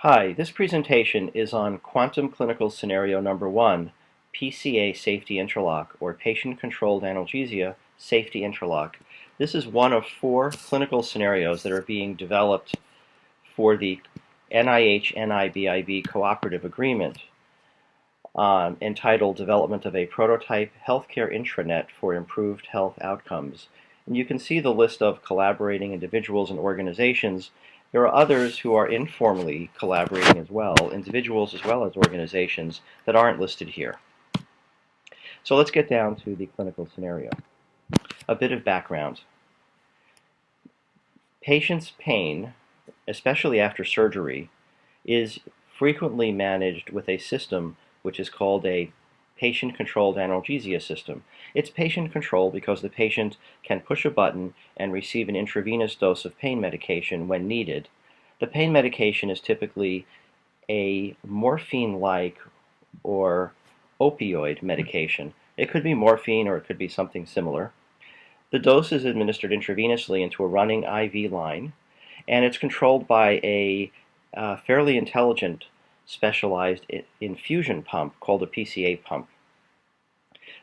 Hi, this presentation is on quantum clinical scenario number 1, PCA safety interlock, or patient-controlled analgesia safety interlock. This is one of 4 clinical scenarios that are being developed for the NIH-NIBIB cooperative agreement entitled Development of a Prototype Healthcare Intranet for Improved Health Outcomes. And you can see the list of collaborating individuals and organizations. There are others who are informally collaborating as well, individuals as well as organizations that aren't listed here. So let's get down to the clinical scenario. A bit of background. Patients' pain, especially after surgery, is frequently managed with a system which is called a patient-controlled analgesia system. It's patient-controlled because the patient can push a button and receive an intravenous dose of pain medication when needed. The pain medication is typically a morphine-like or opioid medication. It could be morphine or it could be something similar. The dose is administered intravenously into a running IV line, and it's controlled by a fairly intelligent specialized infusion pump called a PCA pump.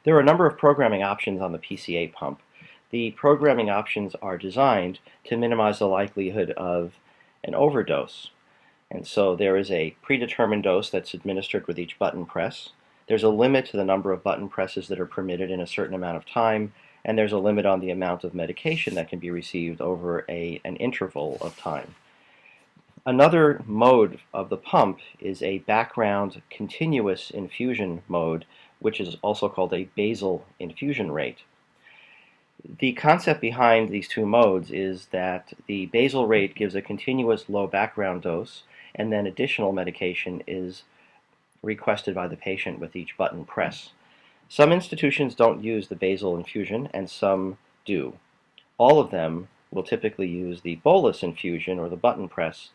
There are a number of programming options on the PCA pump. The programming options are designed to minimize the likelihood of an overdose. And so there is a predetermined dose that's administered with each button press. There's a limit to the number of button presses that are permitted in a certain amount of time, and there's a limit on the amount of medication that can be received over an interval of time. Another mode of the pump is a background continuous infusion mode, which is also called a basal infusion rate. The concept behind these two modes is that the basal rate gives a continuous low background dose, and then additional medication is requested by the patient with each button press. Some institutions don't use the basal infusion, and some do. All of them will typically use the bolus infusion or the button press,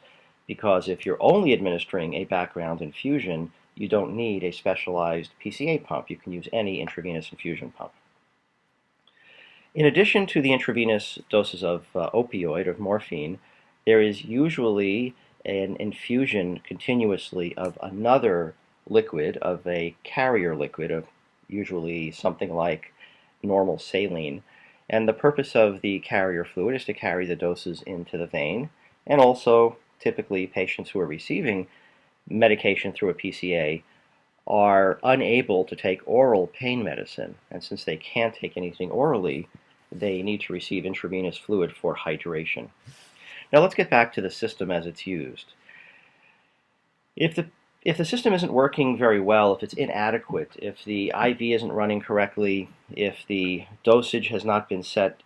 because if you're only administering a background infusion, you don't need a specialized PCA pump. You can use any intravenous infusion pump. In addition to the intravenous doses of opioid, of morphine, there is usually an infusion continuously of another liquid, of a carrier liquid, of usually something like normal saline. And the purpose of the carrier fluid is to carry the doses into the vein, and also typically patients who are receiving medication through a PCA are unable to take oral pain medicine, and since they can't take anything orally, they need to receive intravenous fluid for hydration. Now let's get back to the system as it's used. If the system isn't working very well, if it's inadequate, if the IV isn't running correctly, if the dosage has not been set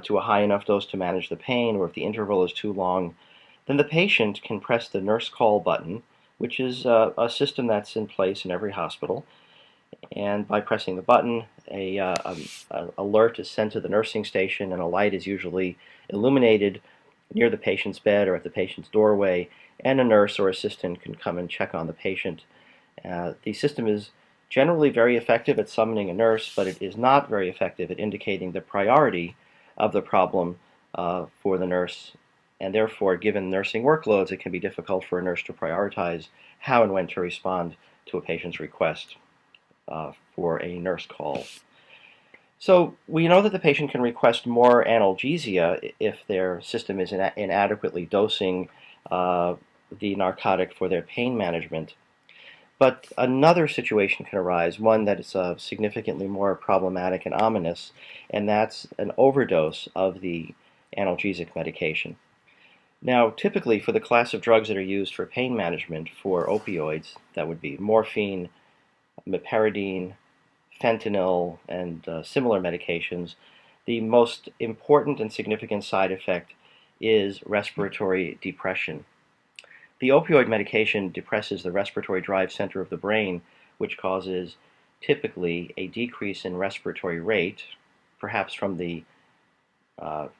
to a high enough dose to manage the pain, or if the interval is too long, then the patient can press the nurse call button, which is a system that's in place in every hospital. And by pressing the button, an alert is sent to the nursing station, and a light is usually illuminated near the patient's bed or at the patient's doorway, and a nurse or assistant can come and check on the patient. The system is generally very effective at summoning a nurse, but it is not very effective at indicating the priority of the problem for the nurse, and therefore, given nursing workloads, it can be difficult for a nurse to prioritize how and when to respond to a patient's request for a nurse call. So we know that the patient can request more analgesia if their system is inadequately dosing the narcotic for their pain management. But another situation can arise, one that is significantly more problematic and ominous, and that's an overdose of the analgesic medication. Now, typically for the class of drugs that are used for pain management for opioids, that would be morphine, meperidine, fentanyl, and similar medications, the most important and significant side effect is respiratory depression. The opioid medication depresses the respiratory drive center of the brain, which causes typically a decrease in respiratory rate, perhaps from the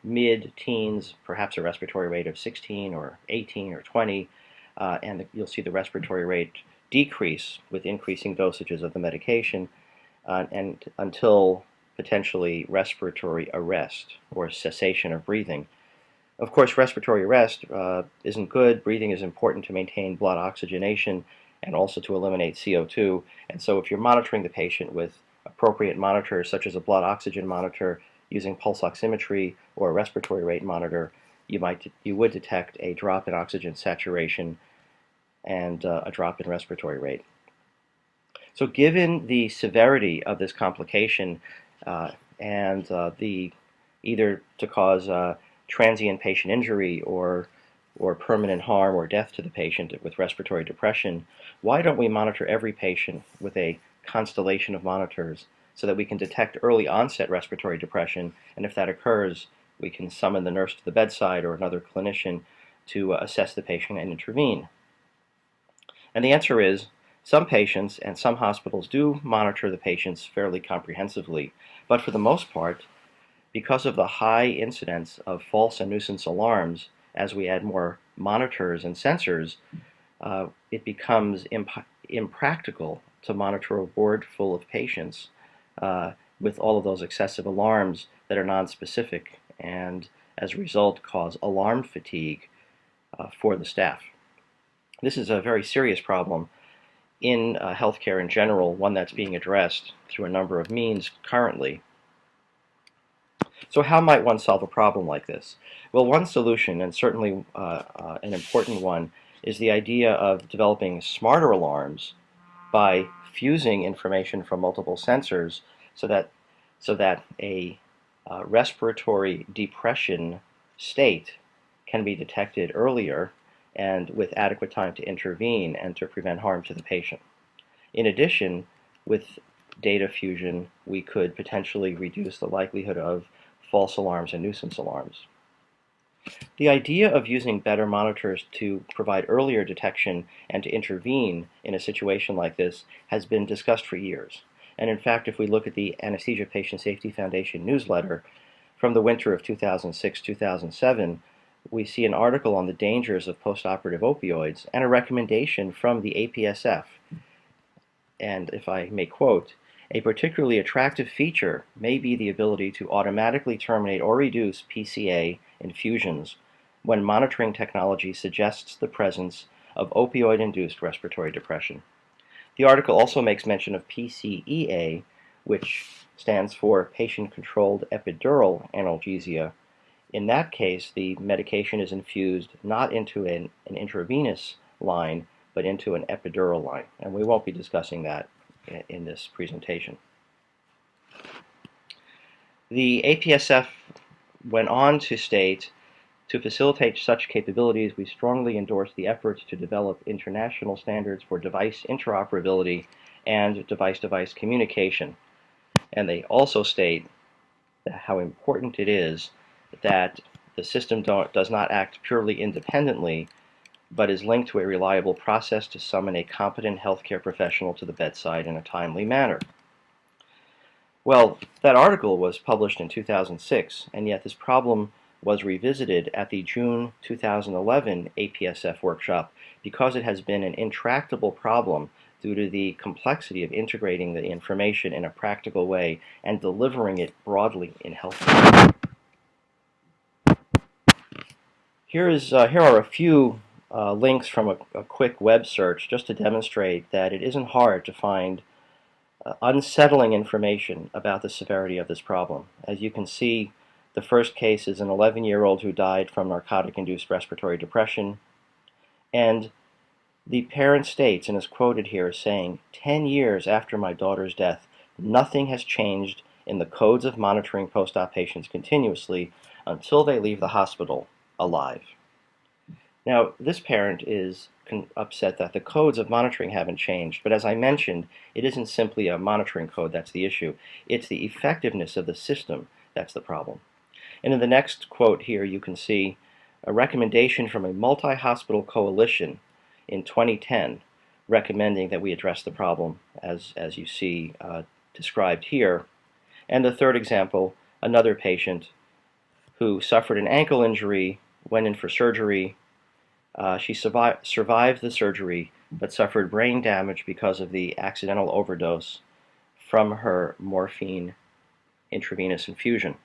mid-teens, perhaps a respiratory rate of 16 or 18 or 20, and you'll see the respiratory rate decrease with increasing dosages of the medication, and until potentially respiratory arrest or cessation of breathing. Of course, respiratory arrest isn't good. Breathing is important to maintain blood oxygenation and also to eliminate CO2. And so if you're monitoring the patient with appropriate monitors, such as a blood oxygen monitor using pulse oximetry or a respiratory rate monitor, you would detect a drop in oxygen saturation and a drop in respiratory rate. So given the severity of this complication and the either to cause transient patient injury or permanent harm or death to the patient with respiratory depression, why don't we monitor every patient with a constellation of monitors so that we can detect early onset respiratory depression, and if that occurs, we can summon the nurse to the bedside or another clinician to assess the patient and intervene? And the answer is some patients and some hospitals do monitor the patients fairly comprehensively, but for the most part, because of the high incidence of false and nuisance alarms, as we add more monitors and sensors, it becomes impractical to monitor a ward full of patients with all of those excessive alarms that are nonspecific and as a result cause alarm fatigue for the staff. This is a very serious problem in healthcare in general, one that's being addressed through a number of means currently. So how might one solve a problem like this? Well, one solution, and certainly an important one, is the idea of developing smarter alarms by fusing information from multiple sensors so that a respiratory depression state can be detected earlier and with adequate time to intervene and to prevent harm to the patient. In addition, with data fusion, we could potentially reduce the likelihood of false alarms and nuisance alarms. The idea of using better monitors to provide earlier detection and to intervene in a situation like this has been discussed for years. And in fact, if we look at the Anesthesia Patient Safety Foundation newsletter from the winter of 2006-2007, we see an article on the dangers of postoperative opioids and a recommendation from the APSF. And if I may quote, "A particularly attractive feature may be the ability to automatically terminate or reduce PCA infusions when monitoring technology suggests the presence of opioid-induced respiratory depression." The article also makes mention of PCEA, which stands for patient-controlled epidural analgesia. In that case, the medication is infused not into an intravenous line, but into an epidural line, and we won't be discussing that in this presentation. The APSF went on to state, to facilitate such capabilities, we strongly endorse the efforts to develop international standards for device interoperability and device-device communication. And they also state how important it is that the system does not act purely independently, but is linked to a reliable process to summon a competent healthcare professional to the bedside in a timely manner. Well, that article was published in 2006, and yet this problem was revisited at the June 2011 APSF workshop because it has been an intractable problem due to the complexity of integrating the information in a practical way and delivering it broadly in healthcare. Here are a few links from a quick web search just to demonstrate that it isn't hard to find unsettling information about the severity of this problem. As you can see, the first case is an 11-year-old who died from narcotic-induced respiratory depression, and the parent states, and is quoted here, saying, "10 years after my daughter's death, nothing has changed in the codes of monitoring post-op patients continuously until they leave the hospital alive." Now, this parent is upset that the codes of monitoring haven't changed, but as I mentioned, it isn't simply a monitoring code that's the issue. It's the effectiveness of the system that's the problem. And in the next quote here, you can see a recommendation from a multi-hospital coalition in 2010 recommending that we address the problem as you see described here. And the third example, another patient who suffered an ankle injury, went in for surgery. She survived the surgery, but suffered brain damage because of the accidental overdose from her morphine intravenous infusion.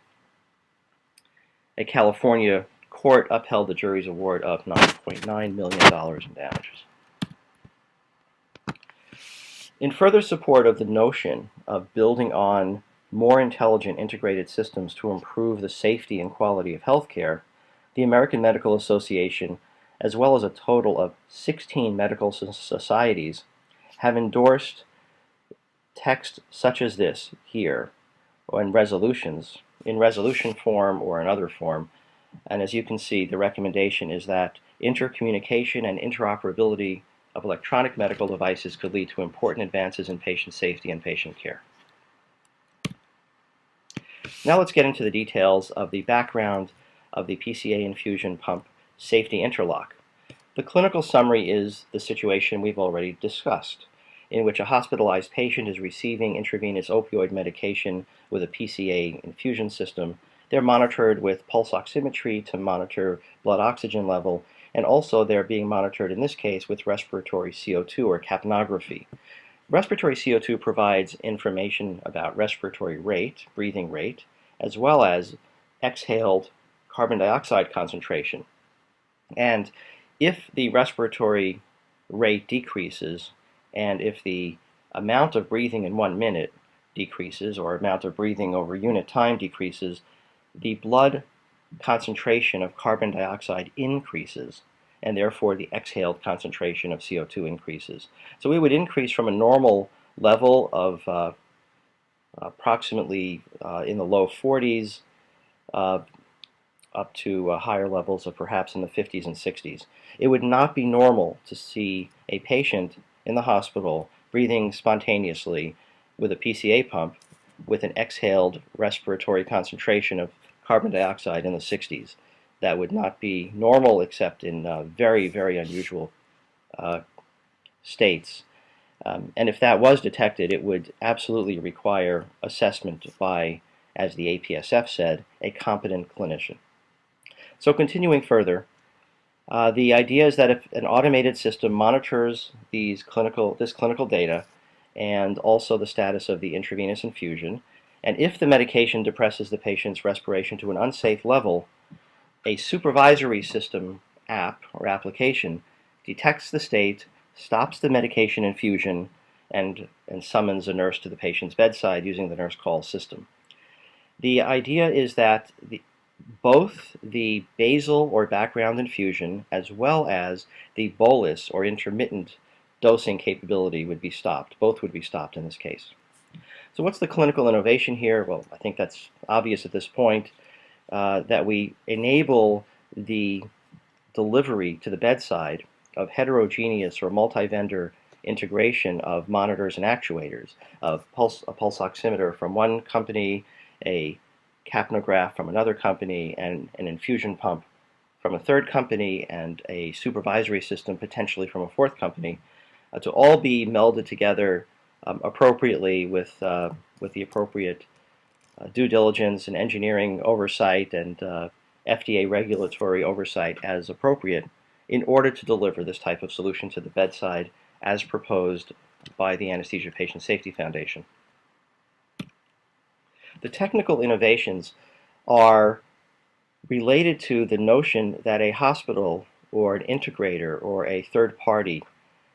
A California court upheld the jury's award of $9.9 million in damages. In further support of the notion of building on more intelligent integrated systems to improve the safety and quality of healthcare, the American Medical Association, as well as a total of 16 medical societies, have endorsed text such as this here, or in resolution form or in other form. And as you can see, the recommendation is that intercommunication and interoperability of electronic medical devices could lead to important advances in patient safety and patient care. Now let's get into the details of the background of the PCA infusion pump safety interlock. The clinical summary is the situation we've already discussed, in which a hospitalized patient is receiving intravenous opioid medication with a PCA infusion system. They're monitored with pulse oximetry to monitor blood oxygen level, and also they're being monitored in this case with respiratory CO2 or capnography. Respiratory CO2 provides information about respiratory rate, breathing rate, as well as exhaled carbon dioxide concentration. And if the respiratory rate decreases, and if the amount of breathing in 1 minute decreases, or amount of breathing over unit time decreases, the blood concentration of carbon dioxide increases, and therefore the exhaled concentration of CO2 increases. So we would increase from a normal level of approximately in the low 40s up to higher levels of perhaps in the 50s and 60s. It would not be normal to see a patient in the hospital breathing spontaneously with a PCA pump with an exhaled respiratory concentration of carbon dioxide in the 60s. That would not be normal except in very, very unusual states. And if that was detected, it would absolutely require assessment by, as the APSF said, a competent clinician. So continuing further, the idea is that if an automated system monitors this clinical data and also the status of the intravenous infusion, and if the medication depresses the patient's respiration to an unsafe level, a supervisory system app or application detects the state, stops the medication infusion, and summons a nurse to the patient's bedside using the nurse call system. The idea is that both the basal or background infusion as well as the bolus or intermittent dosing capability would be stopped. Both would be stopped in this case. So what's the clinical innovation here? Well, I think that's obvious at this point, that we enable the delivery to the bedside of heterogeneous or multi-vendor integration of monitors and actuators, of a pulse oximeter from one company, a capnograph from another company, and an infusion pump from a third company, and a supervisory system potentially from a fourth company, to all be melded together appropriately with the appropriate due diligence and engineering oversight and FDA regulatory oversight as appropriate in order to deliver this type of solution to the bedside as proposed by the Anesthesia Patient Safety Foundation. The technical innovations are related to the notion that a hospital or an integrator or a third party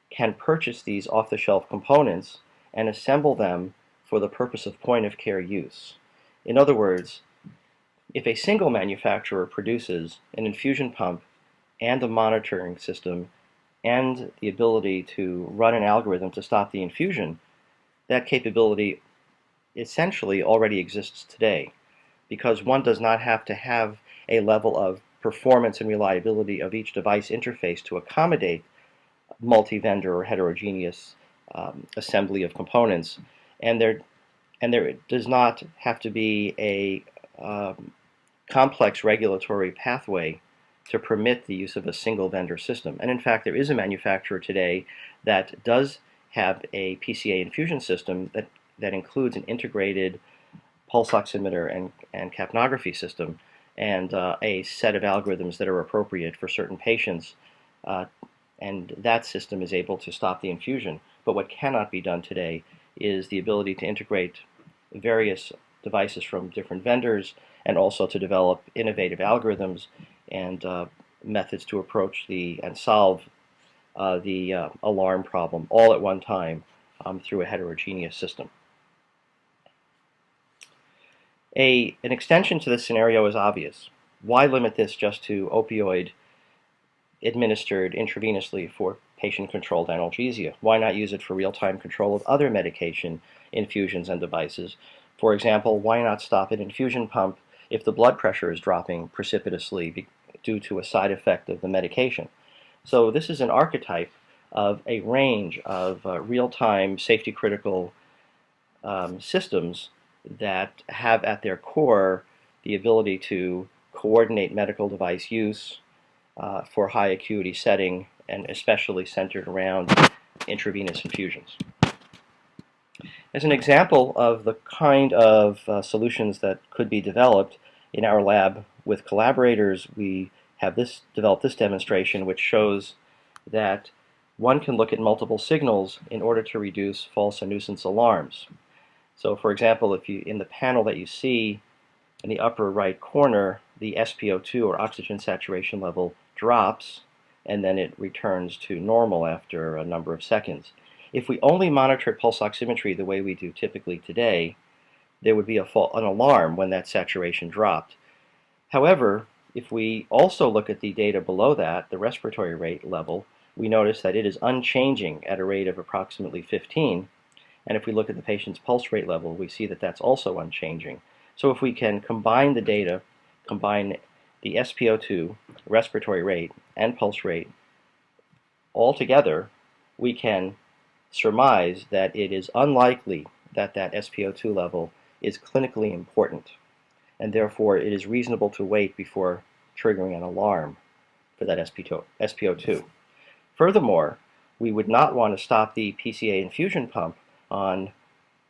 can purchase these off-the-shelf components and assemble them for the purpose of point-of-care use. In other words, if a single manufacturer produces an infusion pump and a monitoring system and the ability to run an algorithm to stop the infusion, that capability essentially already exists today, because one does not have to have a level of performance and reliability of each device interface to accommodate multi-vendor or heterogeneous assembly of components, and there does not have to be a complex regulatory pathway to permit the use of a single vendor system. And in fact, there is a manufacturer today that does have a PCA infusion system that includes an integrated pulse oximeter and capnography system, and a set of algorithms that are appropriate for certain patients, and that system is able to stop the infusion. But what cannot be done today is the ability to integrate various devices from different vendors and also to develop innovative algorithms and methods to approach and solve the alarm problem all at one time through a heterogeneous system. An extension to this scenario is obvious. Why limit this just to opioid administered intravenously for patient-controlled analgesia? Why not use it for real-time control of other medication infusions and devices? For example, why not stop an infusion pump if the blood pressure is dropping precipitously due to a side effect of the medication? So this is an archetype of a range of real-time safety-critical systems that have at their core the ability to coordinate medical device use for high acuity setting, and especially centered around intravenous infusions. As an example of the kind of solutions that could be developed in our lab with collaborators, we have developed this demonstration, which shows that one can look at multiple signals in order to reduce false and nuisance alarms. So for example, if you, in the panel that you see in the upper right corner, the SpO2 or oxygen saturation level drops and then it returns to normal after a number of seconds. If we only monitored pulse oximetry the way we do typically today, there would be an alarm when that saturation dropped. However, if we also look at the data below that, the respiratory rate level, we notice that it is unchanging at a rate of approximately 15. And if we look at the patient's pulse rate level, we see that that's also unchanging. So if we can combine the data, combine the SpO2, respiratory rate, and pulse rate all together, we can surmise that it is unlikely that that SpO2 level is clinically important, and therefore it is reasonable to wait before triggering an alarm for that SpO2. Furthermore, we would not want to stop the PCA infusion pump on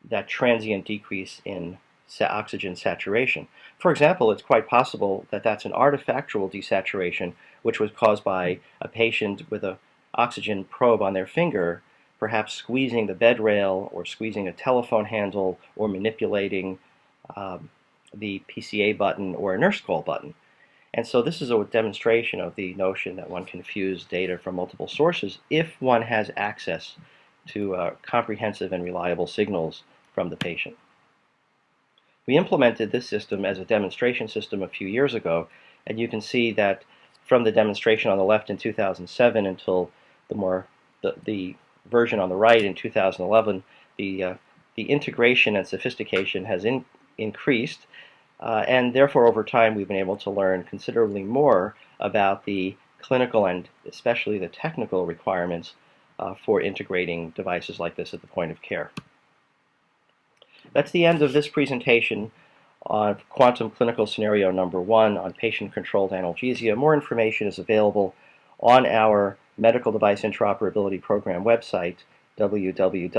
that transient decrease in oxygen saturation. For example, it's quite possible that that's an artifactual desaturation which was caused by a patient with an oxygen probe on their finger, perhaps squeezing the bed rail or squeezing a telephone handle or manipulating the PCA button or a nurse call button. And so this is a demonstration of the notion that one can fuse data from multiple sources if one has access to comprehensive and reliable signals from the patient. We implemented this system as a demonstration system a few years ago, and you can see that from the demonstration on the left in 2007 until the version on the right in 2011, the integration and sophistication has increased, and therefore over time we've been able to learn considerably more about the clinical and especially the technical requirements for integrating devices like this at the point of care. That's the end of this presentation on quantum clinical scenario number 1 on patient-controlled analgesia. More information is available on our Medical Device Interoperability Program website, www.mdpnp.org.